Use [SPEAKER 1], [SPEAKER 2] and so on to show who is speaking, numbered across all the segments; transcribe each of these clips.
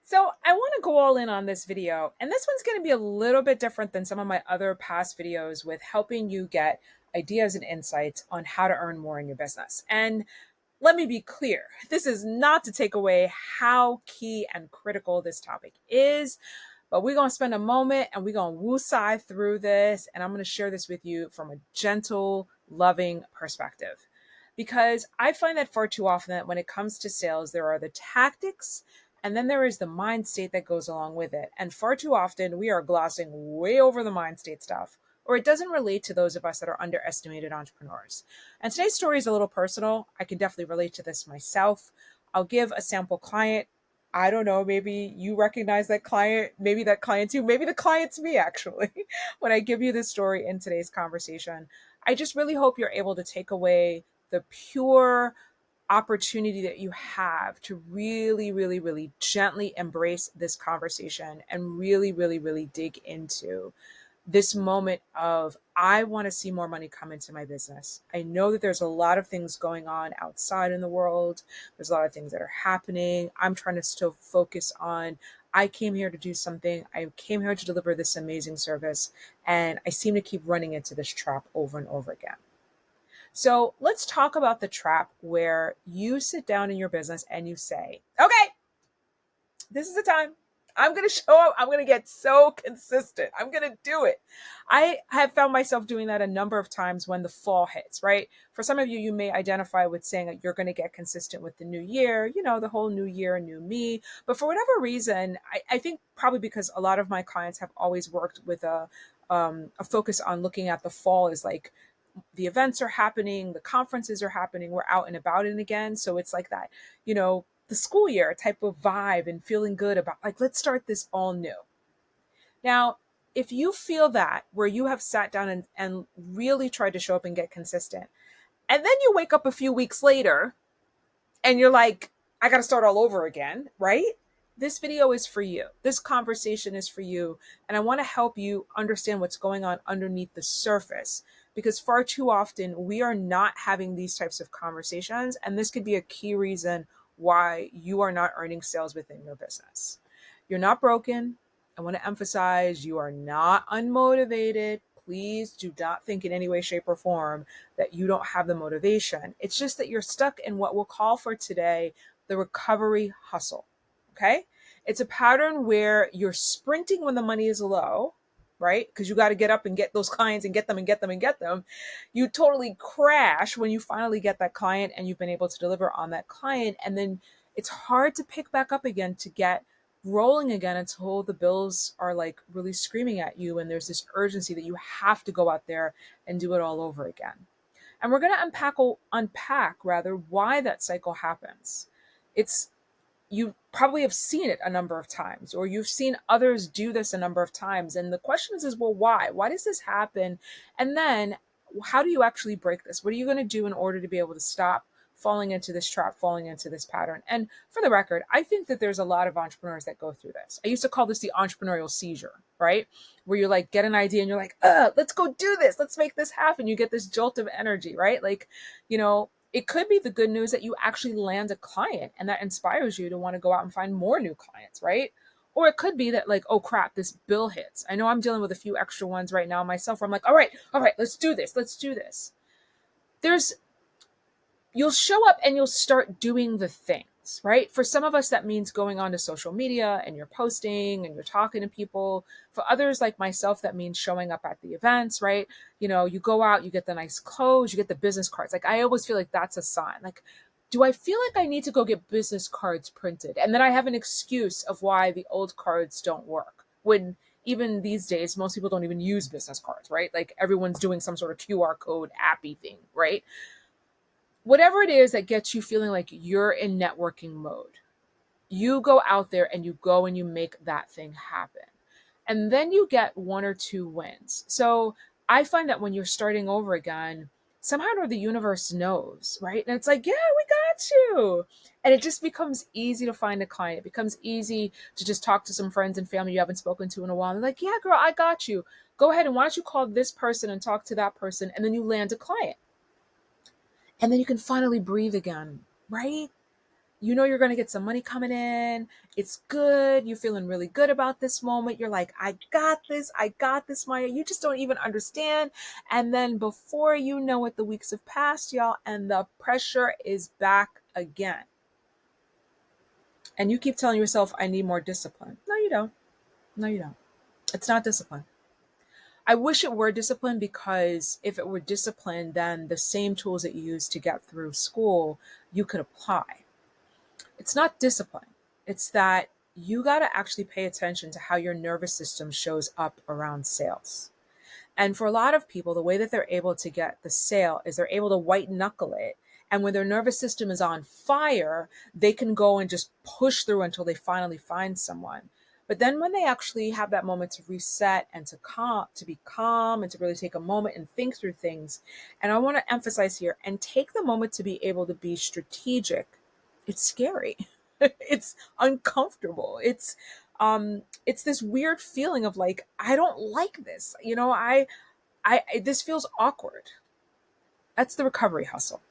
[SPEAKER 1] So I want to go all in on this video, and this one's going to be a little bit different than some of my other past videos with helping you get ideas and insights on how to earn more in your business. And let me be clear, this is not to take away how key and critical this topic is, but we're going to spend a moment and we're going to woo-side through this, and I'm going to share this with you from a gentle, loving perspective. Because I find that far too often that when it comes to sales, there are the tactics and then there is the mind state that goes along with it. And far too often, we are glossing way over the mind state stuff, or it doesn't relate to those of us that are underestimated entrepreneurs. And today's story is a little personal. I can definitely relate to this myself. I'll give a sample client. I don't know, maybe you recognize that client, maybe that client too, maybe the client's me actually, when I give you this story in today's conversation. I just really hope you're able to take away the pure opportunity that you have to really, really, really gently embrace this conversation and really, really, really dig into this moment of, I want to see more money come into my business. I know that there's a lot of things going on outside in the world. There's a lot of things that are happening. I'm trying to still focus on, I came here to do something. I came here to deliver this amazing service. And I seem to keep running into this trap over and over again. So let's talk about the trap where you sit down in your business and you say, okay, this is the time. I'm going to show up. I'm going to get so consistent. I'm going to do it. I have found myself doing that a number of times when the fall hits, right? For some of you, you may identify with saying that you're going to get consistent with the new year, the whole new year, new me. But for whatever reason, I think probably because a lot of my clients have always worked with a focus on looking at the fall as like, the events are happening, the conferences are happening, we're out and about and again. So it's like that, the school year type of vibe and feeling good about like, let's start this all new. Now, if you feel that where you have sat down and really tried to show up and get consistent, and then you wake up a few weeks later and you're like, I got to start all over again, right? This video is for you. This conversation is for you. And I want to help you understand what's going on underneath the surface, because far too often we are not having these types of conversations. And this could be a key reason why you are not earning sales within your business. You're not broken. I want to emphasize you are not unmotivated. Please do not think in any way, shape, or form that you don't have the motivation. It's just that you're stuck in what we'll call for today the recovery hustle. Okay? It's a pattern where you're sprinting when the money is low, right? Because you got to get up and get those clients and get them and get them and get them. You totally crash when you finally get that client and you've been able to deliver on that client. And then it's hard to pick back up again to get rolling again until the bills are like really screaming at you and there's this urgency that you have to go out there and do it all over again. And we're going to unpack rather why that cycle happens. It's You probably have seen it a number of times, or you've seen others do this a number of times. And the question is, well, why? Why does this happen? And then how do you actually break this? What are you going to do in order to be able to stop falling into this trap, falling into this pattern? And for the record, I think that there's a lot of entrepreneurs that go through this. I used to call this the entrepreneurial seizure, right? Where you like get an idea and you're like, let's go do this. Let's make this happen. You get this jolt of energy, right? Like, it could be the good news that you actually land a client and that inspires you to want to go out and find more new clients, right? Or it could be that like, oh crap, this bill hits. I know I'm dealing with a few extra ones right now myself where I'm like, all right, let's do this. Let's do this. You'll show up and you'll start doing the things, right? For some of us, that means going onto social media and you're posting and you're talking to people. For others like myself, that means showing up at the events, right? You go out, you get the nice clothes, you get the business cards. Like I always feel like that's a sign. Like, do I feel like I need to go get business cards printed? And then I have an excuse of why the old cards don't work. When even these days, most people don't even use business cards, right? Like everyone's doing some sort of QR code appy thing, right? Whatever it is that gets you feeling like you're in networking mode, you go out there and you go and you make that thing happen. And then you get one or two wins. So I find that when you're starting over again, somehow or the universe knows, right? And it's like, yeah, we got you. And it just becomes easy to find a client. It becomes easy to just talk to some friends and family you haven't spoken to in a while. And they're like, yeah, girl, I got you. Go ahead and why don't you call this person and talk to that person? And then you land a client. And then you can finally breathe again, right? you know you're going to get some money coming in. It's good. You're feeling really good about this moment. You're like, I got this. I got this, Maya. You just don't even understand. And then before you know it, the weeks have passed, y'all, and the pressure is back again. And you keep telling yourself, I need more discipline. No, you don't. No, you don't. It's not discipline. I wish it were discipline, because if it were discipline, then the same tools that you use to get through school, you could apply. It's not discipline. It's that you got to actually pay attention to how your nervous system shows up around sales. And for a lot of people, the way that they're able to get the sale is they're able to white knuckle it. And when their nervous system is on fire, they can go and just push through until they finally find someone. But then when they actually have that moment to reset and to be calm and to really take a moment and think through things. And I want to emphasize here, and take the moment to be able to be strategic. It's scary. It's uncomfortable. It's this weird feeling of like, I don't like this. This feels awkward. That's the recovery hustle.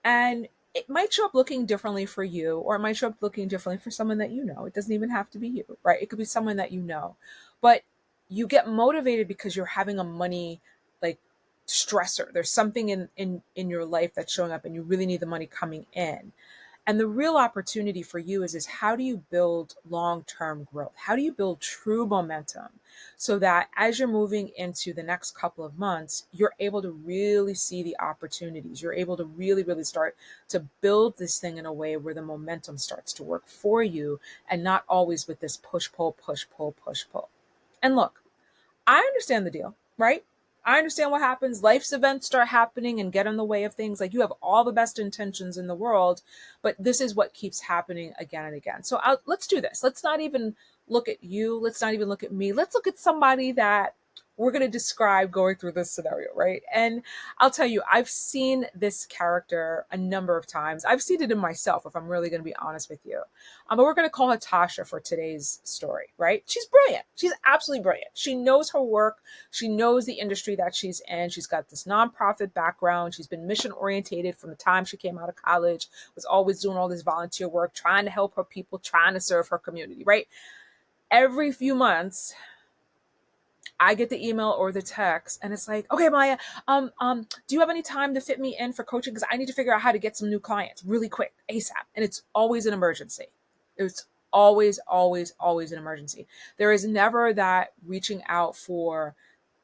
[SPEAKER 1] And it might show up looking differently for you, or it might show up looking differently for someone that you know. It doesn't even have to be you, right? It could be someone that you know. But you get motivated because you're having a money like stressor. There's something in your life that's showing up and you really need the money coming in. And the real opportunity for you is how do you build long-term growth? How do you build true momentum so that as you're moving into the next couple of months, you're able to really see the opportunities. You're able to really, really start to build this thing in a way where the momentum starts to work for you, and not always with this push, pull, push, pull, push, pull. And look, I understand the deal, right? I understand what happens. Life's events start happening and get in the way of things. Like, you have all the best intentions in the world, but this is what keeps happening again and again. So let's do this. Let's not even look at you. Let's not even look at me. Let's look at somebody that we're going to describe going through this scenario, right? And I'll tell you, I've seen this character a number of times. I've seen it in myself, if I'm really going to be honest with you. But we're going to call her Tasha for today's story, right? She's brilliant. She's absolutely brilliant. She knows her work. She knows the industry that she's in. She's got this nonprofit background. She's been mission orientated from the time she came out of college, was always doing all this volunteer work, trying to help her people, trying to serve her community, right? Every few months, I get the email or the text, and it's like, okay, Maya, do you have any time to fit me in for coaching? Because I need to figure out how to get some new clients really quick, ASAP. And it's always an emergency. It's always, always, always an emergency. There is never that reaching out for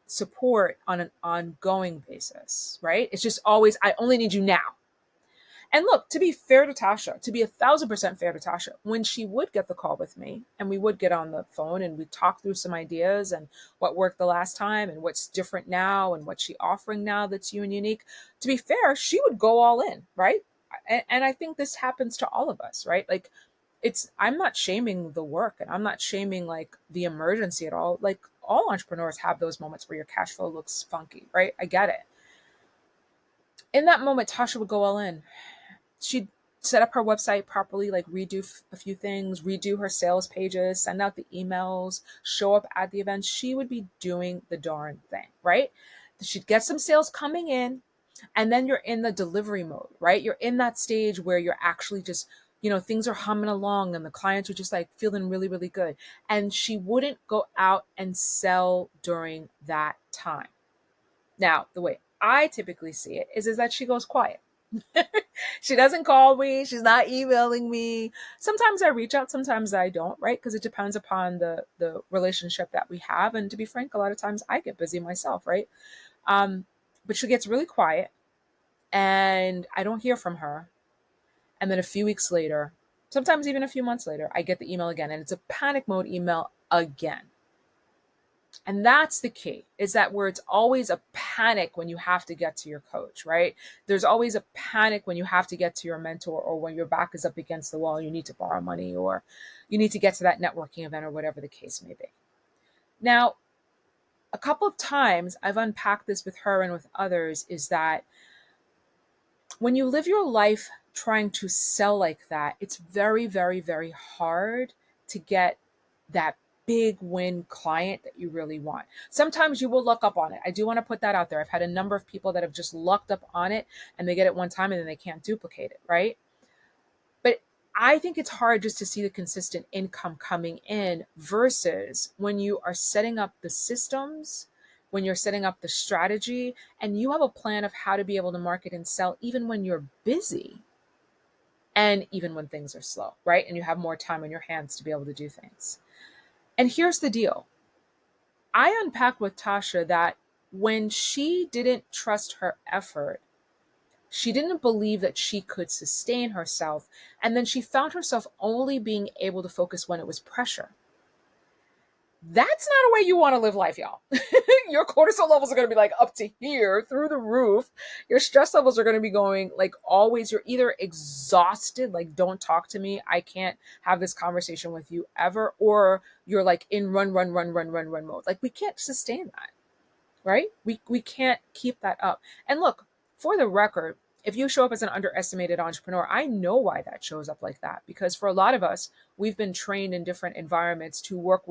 [SPEAKER 1] support on an ongoing basis, right? It's just always, I only need you now. And look, to be fair to Tasha, to be 1,000% fair to Tasha, when she would get the call with me and we would get on the phone and we'd talk through some ideas and what worked the last time and what's different now and what she's offering now that's new and unique, to be fair, she would go all in, right? And I think this happens to all of us, right? Like, I'm not shaming the work, and I'm not shaming like the emergency at all. Like, all entrepreneurs have those moments where your cash flow looks funky, right? I get it. In that moment, Tasha would go all in. She'd set up her website properly, like redo a few things, redo her sales pages, send out the emails, show up at the events. She would be doing the darn thing, right? She'd get some sales coming in, and then you're in the delivery mode, right? You're in that stage where you're actually just, things are humming along and the clients are just like feeling really, really good. And she wouldn't go out and sell during that time. Now, the way I typically see it is that she goes quiet. She doesn't call me. She's not emailing me. Sometimes I reach out, sometimes I don't, right? Because it depends upon the relationship that we have. And to be frank, a lot of times I get busy myself, right? But she gets really quiet and I don't hear from her. And then a few weeks later, sometimes even a few months later, I get the email again, and it's a panic mode email again. And that's the key, is that where it's always a panic when you have to get to your coach, right? There's always a panic when you have to get to your mentor, or when your back is up against the wall, you need to borrow money, or you need to get to that networking event, or whatever the case may be. Now, a couple of times I've unpacked this with her and with others, is that when you live your life trying to sell like that, it's very, very, very hard to get that big win client that you really want. Sometimes you will luck up on it. I do want to put that out there. I've had a number of people that have just lucked up on it and they get it one time and then they can't duplicate it, right? But I think it's hard just to see the consistent income coming in versus when you are setting up the systems, when you're setting up the strategy, and you have a plan of how to be able to market and sell even when you're busy and even when things are slow, right? And you have more time on your hands to be able to do things. And here's the deal. I unpacked with Tasha that when she didn't trust her effort, she didn't believe that she could sustain herself. And then she found herself only being able to focus when it was pressure. That's not a way you want to live life, y'all. Your cortisol levels are going to be like up to here through the roof. Your stress levels are going to be going like always. You're either exhausted, like, don't talk to me. I can't have this conversation with you ever. Or you're like in run mode. Like, we can't sustain that, right? We can't keep that up. And look, for the record, if you show up as an underestimated entrepreneur, I know why that shows up like that. Because for a lot of us, we've been trained in different environments to work,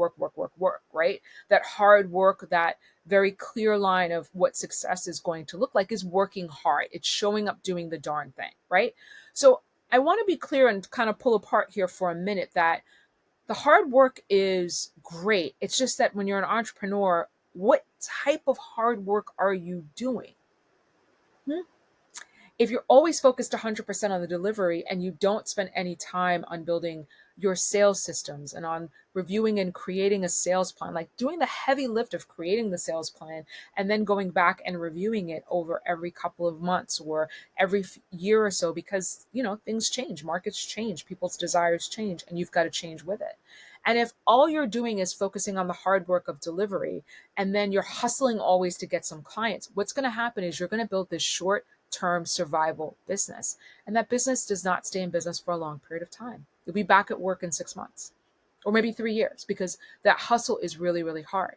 [SPEAKER 1] right? That hard work, that very clear line of what success is going to look like is working hard. It's showing up doing the darn thing, right? So I want to be clear and kind of pull apart here for a minute that the hard work is great. It's just that when you're an entrepreneur, what type of hard work are you doing? Hmm? If you're always focused 100% on the delivery and you don't spend any time on building your sales systems and on reviewing and creating a sales plan, like doing the heavy lift of creating the sales plan and then going back and reviewing it over every couple of months or every year or so, because, things change, markets change, people's desires change, and you've got to change with it. And if all you're doing is focusing on the hard work of delivery and then you're hustling always to get some clients, what's going to happen is you're going to build this short term survival business. And that business does not stay in business for a long period of time. You'll be back at work in 6 months or maybe 3 years because that hustle is really, really hard.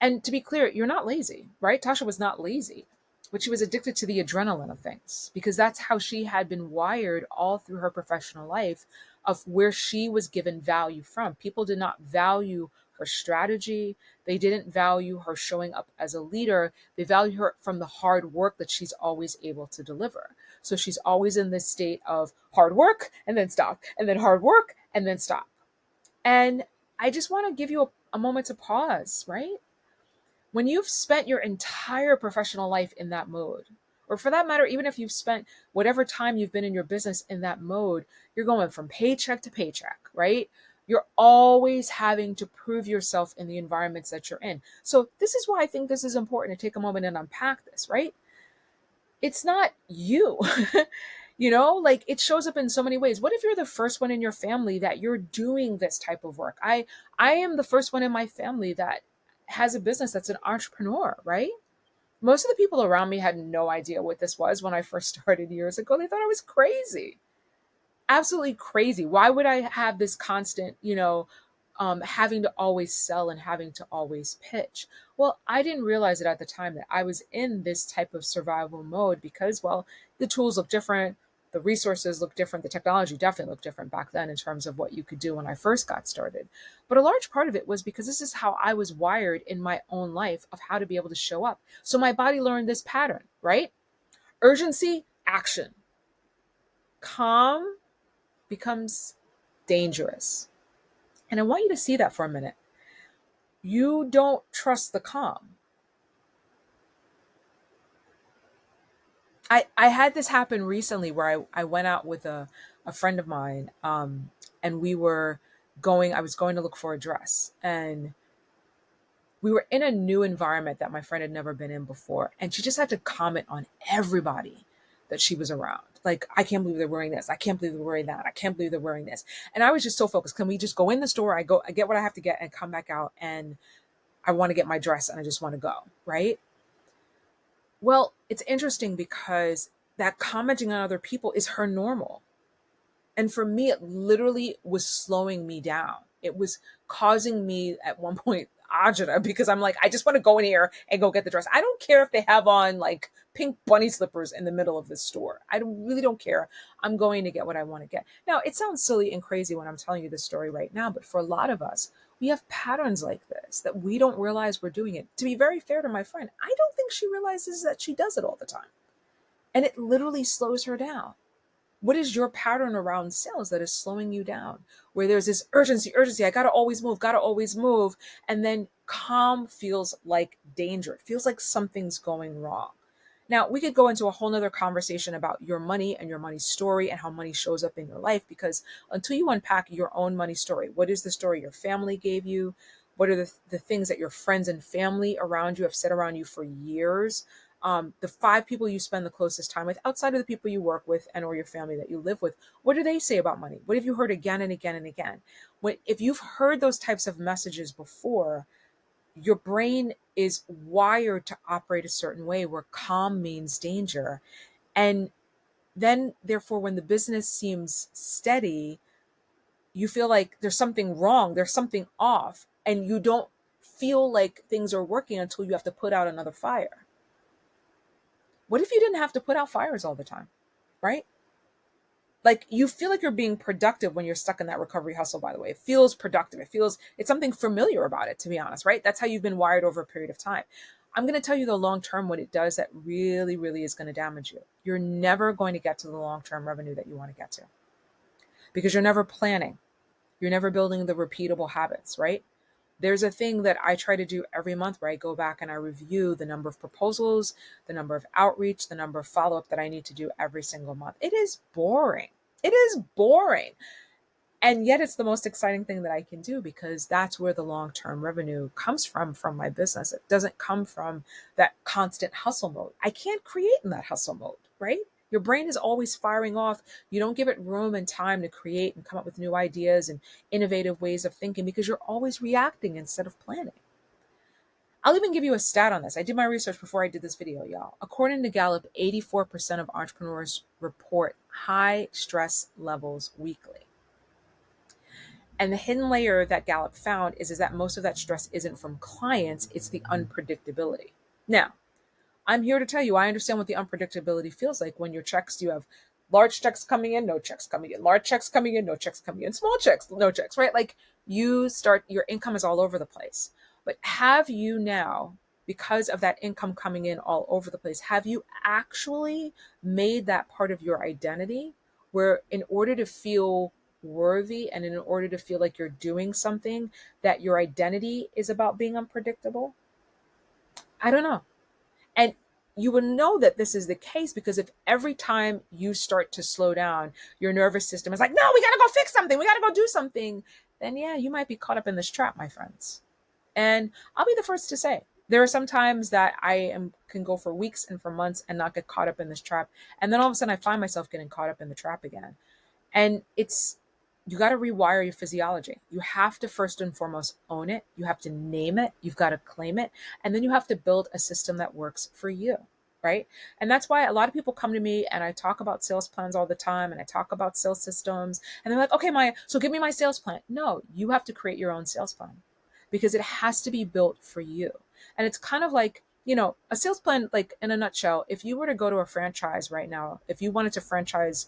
[SPEAKER 1] And to be clear, you're not lazy, right? Tasha was not lazy, but she was addicted to the adrenaline of things because that's how she had been wired all through her professional life, of where she was given value from. People did not value her strategy. They didn't value her showing up as a leader. They value her from the hard work that she's always able to deliver. So she's always in this state of hard work and then stop, and then hard work and then stop. And I just want to give you a moment to pause, right? When you've spent your entire professional life in that mode, or for that matter, even if you've spent whatever time you've been in your business in that mode, you're going from paycheck to paycheck, right? You're always having to prove yourself in the environments that you're in. So this is why I think this is important to take a moment and unpack this, right? It's not you. Like, it shows up in so many ways. What if you're the first one in your family that you're doing this type of work? I am the first one in my family that has a business that's an entrepreneur, right? Most of the people around me had no idea what this was when I first started years ago. They thought I was crazy, absolutely crazy. Why would I have this constant, having to always sell and having to always pitch? Well, I didn't realize it at the time that I was in this type of survival mode because, well, the tools look different. The resources look different. The technology definitely looked different back then in terms of what you could do when I first got started. But a large part of it was because this is how I was wired in my own life of how to be able to show up. So my body learned this pattern, right? Urgency, action. Calm becomes dangerous. And I want you to see that for a minute. You don't trust the calm. I had this happen recently where I went out with a friend of mine, and I was going to look for a dress. And we were in a new environment that my friend had never been in before. And she just had to comment on everybody that she was around. Like, I can't believe they're wearing this. I can't believe they're wearing that. I can't believe they're wearing this. And I was just so focused. Can we just go in the store? I get what I have to get and come back out, and I want to get my dress and I just want to go. Right. Well, it's interesting because that commenting on other people is her normal. And for me, it literally was slowing me down. It was causing me at one point agita because I'm like, I just want to go in here and go get the dress. I don't care if they have on like pink bunny slippers in the middle of the store. Really don't care. I'm going to get what I want to get. Now, it sounds silly and crazy when I'm telling you this story right now, but for a lot of us, we have patterns like this that we don't realize we're doing it. To be very fair to my friend, I don't think she realizes that she does it all the time. And it literally slows her down. What is your pattern around sales that is slowing you down? Where there's this urgency, I gotta always move, gotta always move. And then calm feels like danger. It feels like something's going wrong. Now, we could go into a whole nother conversation about your money and your money story and how money shows up in your life, because until you unpack your own money story, what is the story your family gave you? What are the things that your friends and family around you have said around you for years? The five people you spend the closest time with outside of the people you work with and or your family that you live with, what do they say about money? What have you heard again and again and again? If you've heard those types of messages before, your brain is wired to operate a certain way where calm means danger. And then, therefore, when the business seems steady, you feel like there's something wrong, there's something off, and you don't feel like things are working until you have to put out another fire. What if you didn't have to put out fires all the time, right? Like, you feel like you're being productive when you're stuck in that recovery hustle, by the way. It feels productive. It's something familiar about it, to be honest, right? That's how you've been wired over a period of time. I'm going to tell you the long term what it does that really, really is going to damage you. You're never going to get to the long term revenue that you want to get to because you're never planning. You're never building the repeatable habits, right? There's a thing that I try to do every month where I go back and I review the number of proposals, the number of outreach, the number of follow up that I need to do every single month. It is boring. It is boring. And yet it's the most exciting thing that I can do because that's where the long-term revenue comes from my business. It doesn't come from that constant hustle mode. I can't create in that hustle mode, right? Your brain is always firing off. You don't give it room and time to create and come up with new ideas and innovative ways of thinking because you're always reacting instead of planning. I'll even give you a stat on this. I did my research before I did this video, y'all. According to Gallup, 84% of entrepreneurs report high stress levels weekly. And the hidden layer that Gallup found is that most of that stress isn't from clients, it's the unpredictability. Now, I'm here to tell you, I understand what the unpredictability feels like when your checks, you have large checks coming in, no checks coming in, large checks coming in, no checks coming in, small checks, no checks, right? Like your income is all over the place. But have you now, because of that income coming in all over the place, have you actually made that part of your identity where in order to feel worthy and in order to feel like you're doing something, that your identity is about being unpredictable? I don't know. And you will know that this is the case because if every time you start to slow down, your nervous system is like, no, we got to go fix something. We got to go do something. Then, yeah, you might be caught up in this trap, my friends. And I'll be the first to say, there are some times that can go for weeks and for months and not get caught up in this trap. And then all of a sudden I find myself getting caught up in the trap again. And you got to rewire your physiology. You have to first and foremost own it. You have to name it. You've got to claim it. And then you have to build a system that works for you. Right. And that's why a lot of people come to me and I talk about sales plans all the time and I talk about sales systems and they're like, okay, Maya, so give me my sales plan. No, you have to create your own sales plan because it has to be built for you. And it's kind of like, a sales plan, like in a nutshell, if you were to go to a franchise right now, if you wanted to franchise,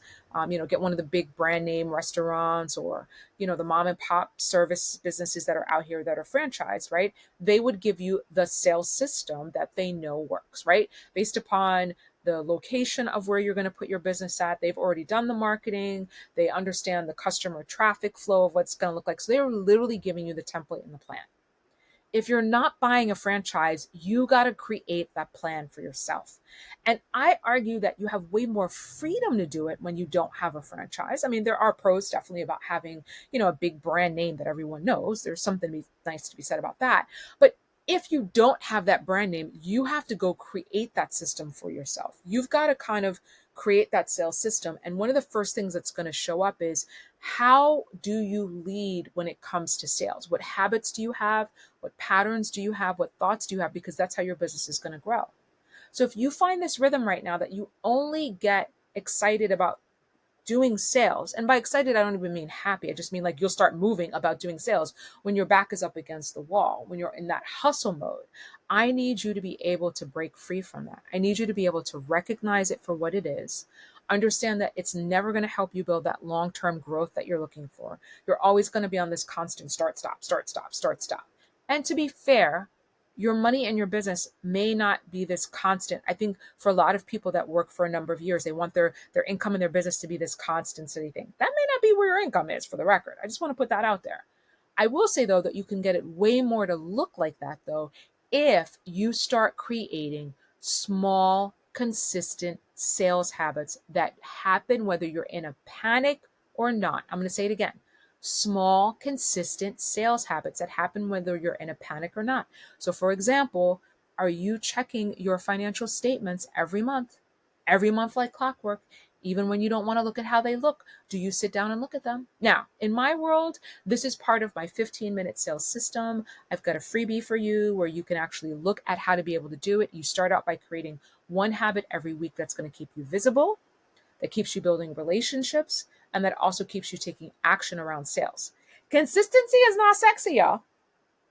[SPEAKER 1] get one of the big brand name restaurants or, the mom and pop service businesses that are out here that are franchised, right? They would give you the sales system that they know works, right? Based upon the location of where you're going to put your business at. They've already done the marketing. They understand the customer traffic flow of what's going to look like. So they're literally giving you the template and the plan. If you're not buying a franchise, you got to create that plan for yourself. And I argue that you have way more freedom to do it when you don't have a franchise. I mean, there are pros definitely about having, a big brand name that everyone knows. There's something nice to be said about that. But if you don't have that brand name, you have to go create that system for yourself. You've got to kind of create that sales system. And one of the first things that's going to show up is, how do you lead when it comes to sales? What habits do you have? What patterns do you have? What thoughts do you have? Because that's how your business is going to grow. So if you find this rhythm right now that you only get excited about doing sales, and by excited, I don't even mean happy. I just mean like you'll start moving about doing sales when your back is up against the wall, when you're in that hustle mode. I need you to be able to break free from that. I need you to be able to recognize it for what it is. Understand that it's never going to help you build that long-term growth that you're looking for. You're always going to be on this constant start, stop, start, stop, start, stop. And to be fair, your money and your business may not be this constant. I think for a lot of people that work for a number of years, they want their income and their business to be this constant steady thing. That may not be where your income is, for the record. I just want to put that out there. I will say though that you can get it way more to look like that though if you start creating small, consistent sales habits that happen whether you're in a panic or not. I'm going to say it again. Small, consistent sales habits that happen whether you're in a panic or not. So, for example, are you checking your financial statements every month? Every month, like clockwork, even when you don't want to look at how they look? Do you sit down and look at them? Now, in my world, this is part of my 15-minute sales system. I've got a freebie for you where you can actually look at how to be able to do it. You start out by creating one habit every week that's going to keep you visible, that keeps you building relationships, and that also keeps you taking action around sales. Consistency is not sexy, y'all.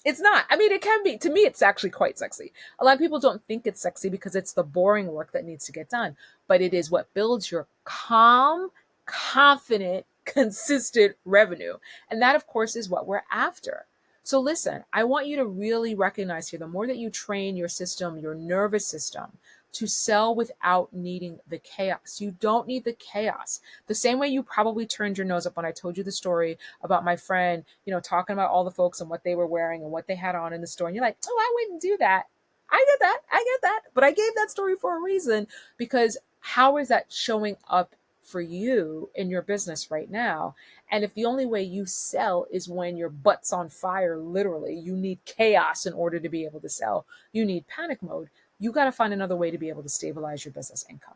[SPEAKER 1] It's not. I mean, it can be. To me, it's actually quite sexy. A lot of people don't think it's sexy because it's the boring work that needs to get done, but it is what builds your calm, confident, consistent revenue. And that, of course, is what we're after. So listen, I want you to really recognize here, the more that you train your system, your nervous system, to sell without needing the chaos. You don't need the chaos. The same way you probably turned your nose up when I told you the story about my friend, talking about all the folks and what they were wearing and what they had on in the store. And you're like, oh, I wouldn't do that. I get that. I get that. But I gave that story for a reason, because how is that showing up for you in your business right now? And if the only way you sell is when your butt's on fire, literally, you need chaos in order to be able to sell, you need panic mode, you got to find another way to be able to stabilize your business income.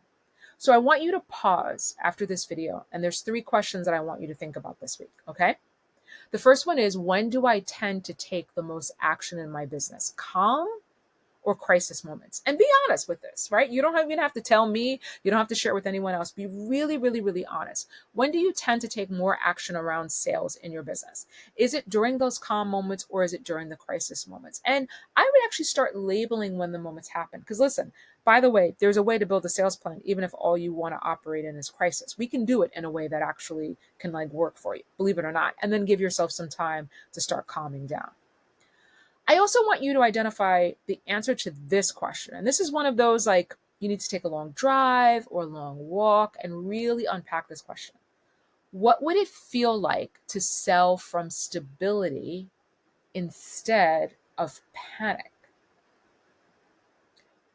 [SPEAKER 1] So I want you to pause after this video, and there's 3 questions that I want you to think about this week, okay? The first one is, when do I tend to take the most action in my business? Calm or crisis moments? And be honest with this, right? You don't even have to tell me. You don't have to share it with anyone else. Be really, really, really honest. When do you tend to take more action around sales in your business? Is it during those calm moments, or is it during the crisis moments? And I would actually start labeling when the moments happen. Because listen, by the way, there's a way to build a sales plan, even if all you want to operate in is crisis. We can do it in a way that actually can work for you, believe it or not, and then give yourself some time to start calming down. I also want you to identify the answer to this question. And this is one of those, you need to take a long drive or a long walk and really unpack this question. What would it feel like to sell from stability instead of panic?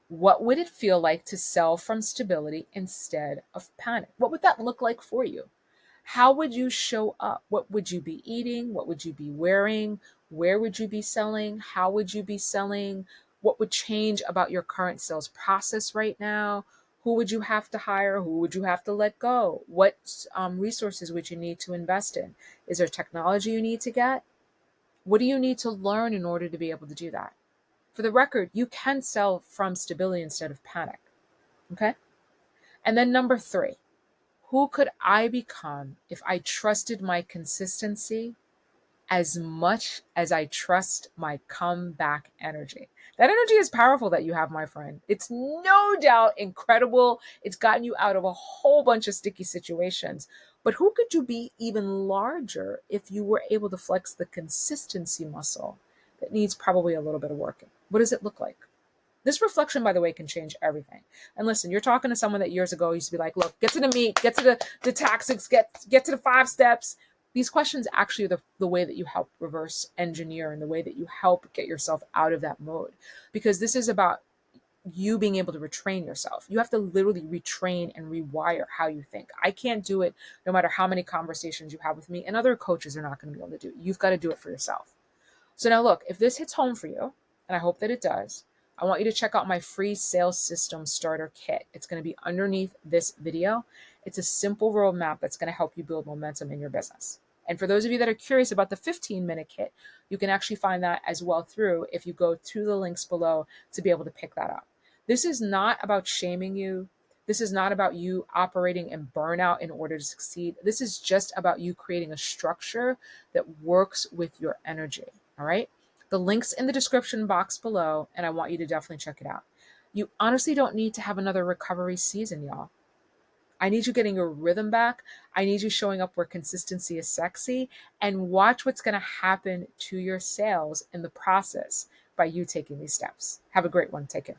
[SPEAKER 1] What would it feel like to sell from stability instead of panic? What would that look like for you? How would you show up? What would you be eating? What would you be wearing? Where would you be selling? How would you be selling? What would change about your current sales process right now? Who would you have to hire? Who would you have to let go? What resources would you need to invest in? Is there technology you need to get? What do you need to learn in order to be able to do that? For the record, you can sell from stability instead of panic. Okay? And then number 3, who could I become if I trusted my consistency as much as I trust my comeback energy? That energy is powerful that you have, my friend. It's no doubt incredible. It's gotten you out of a whole bunch of sticky situations. But who could you be even larger if you were able to flex the consistency muscle that needs probably a little bit of working? What does it look like? This reflection, by the way, can change everything. And listen, you're talking to someone that years ago used to be like, look, get to the meat, get to the tactics, get to the 5 steps. These questions actually are the way that you help reverse engineer, and the way that you help get yourself out of that mode. Because this is about you being able to retrain yourself. You have to literally retrain and rewire how you think. I can't do it no matter how many conversations you have with me, and other coaches are not going to be able to do it. You've got to do it for yourself. So now look, if this hits home for you, and I hope that it does, I want you to check out my free sales system starter kit. It's going to be underneath this video. It's a simple roadmap that's going to help you build momentum in your business. And for those of you that are curious about the 15-minute kit, you can actually find that as well through if you go to the links below to be able to pick that up. This is not about shaming you. This is not about you operating in burnout in order to succeed. This is just about you creating a structure that works with your energy. All right? The link's in the description box below, and I want you to definitely check it out. You honestly don't need to have another recovery season, y'all. I need you getting your rhythm back. I need you showing up where consistency is sexy, and watch what's going to happen to your sales in the process by you taking these steps. Have a great one. Take care.